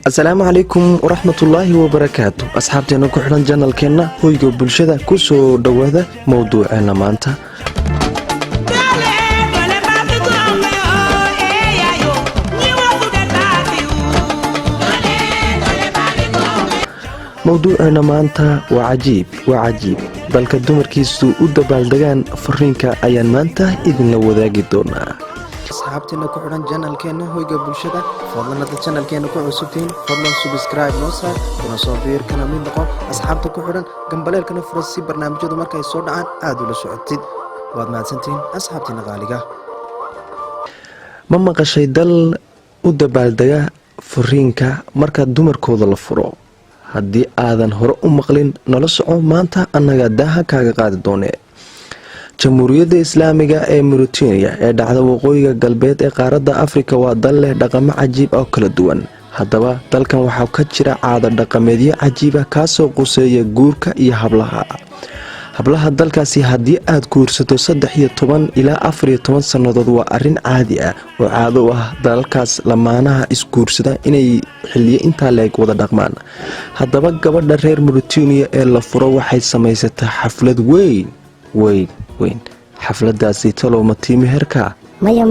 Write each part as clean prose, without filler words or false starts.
السلام عليكم ورحمة الله وبركاته. أصحابتنا كحران جانل كنا هويجو بلشدة كسو دوادة موضوعنا مانتا. موضوعنا مانتا وعجيب بل كدومركيسو udabaaldegaan fariinka ayaan maanta idin la wadaagi doonaa. asxaabteena ku xiran channelkeena hoyga bulshada fadlan hadda channelkeena ku cusubtiin fadlan subscribe noo saar kuna soo biir kana mid noqo asxaabta ku xiran gambaleelkana furo si barnaamijyadu markay soo dhacaan aad ula socotid waad mahadsantiin asxaabteena qaaliga. ma maqashay dal u dabaaldega fariinka marka dumarkooda la furo haddii aadan hore u maqlin nala soco maanta annaga daaha kaaga qaadi doonee. jamhuuriyadda islaamiga ee MURATANIA ee dhacda waqooyiga galbeed ee qaaradda Afrika waa dal leh dhaqamo cajiib oo kala duwan. haddaba dalkan waxaa ka jira caado dhaqameedyo cajiib ah kaasoo quseeya guurka iyo hablaha dalkaasi haddii aad guursato 13 ilaa 14 sannadood waa arrin caadi ah oo caado u ah dalkaas lamaanaha isguursada inay xilliyo intaa leeg wada dhaqmaan. haddaba gabadha reer MURATANIA ee Lafuro waxay samaysataa xaflad weyn xafladaasi Talow ma tiimi herka maya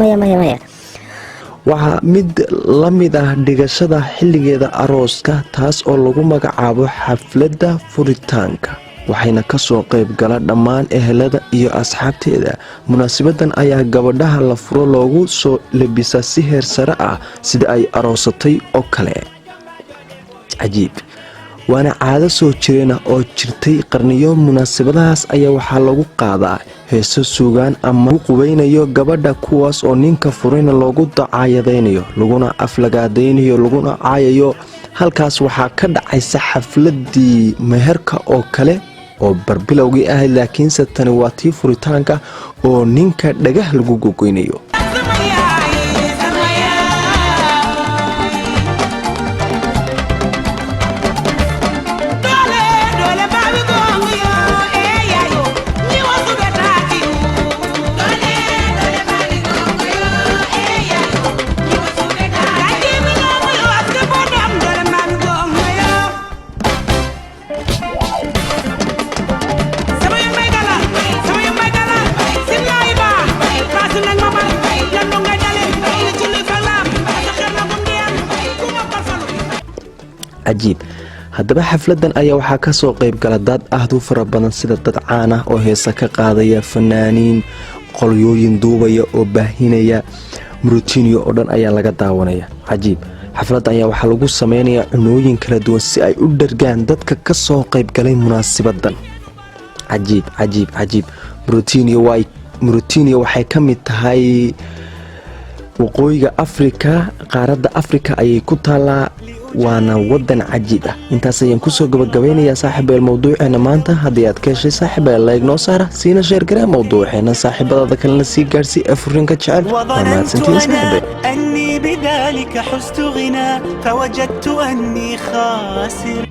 waxaa mid la mid ah dhigashada xilligeeda arooska taas oo lagu magacaabo xafladda furitaanka waxayna ka soo qayb gala dhammaan ehelada iyo asxaabteeda. munaasibadan ayaa gabadhaha Lafuro loogu soo labisaa si heer sare ah sida ay aroosatay oo kale. cajiib waana caado soo jireen oo jirtay qarniyo. munaasabadahaas ayaa waxaa lagu qaadaa heeso suugaan ama lagu qubeynayo gabadha kuwaas oo ninka furayna loogu dacaayadeynayo laguna aflagaadeynayo laguna caayayo. halkaas waxaa ka dhacaysa xafladii meherka oo kale oo barbilowgii ahayd laakiinse tani waa tii furitaanka oo ninka dhagaha lagu gogoynayo. cajiib haddaba xafladan ayaa waxaa ka soo qayb gala dad aad u fara badan sida dad caan ah oo heesa ka qaadaya fanaaniin qolyooyin duubaya oo baahinaya MURATANIA oo dhan ayaa laga daawanaya. cajiib xafladan ayaa waxaa lagu sameynaya cunooyin kala duwan si ay u dhargaan dadka ka soo qayb galay munaasabadan. cajiib MURATANIA waxay ka mid tahay waqooyiga Afrika qaaradda Afrika ayay ku taalaa waana wadan cajiib ah. intaas ayaan kusoo gabagabeynayaa saaxiibeel mawduuceena maanta. haddii aad ka heshay saaxiibeel like noo saara siina sheer garee mawduuceena saaxiibadaada kalena sii gaarsii ee furiinka jecel. waa mahadsantiin saaxiibeel. أني بذلك حزت غنى فوجدت أني خاسر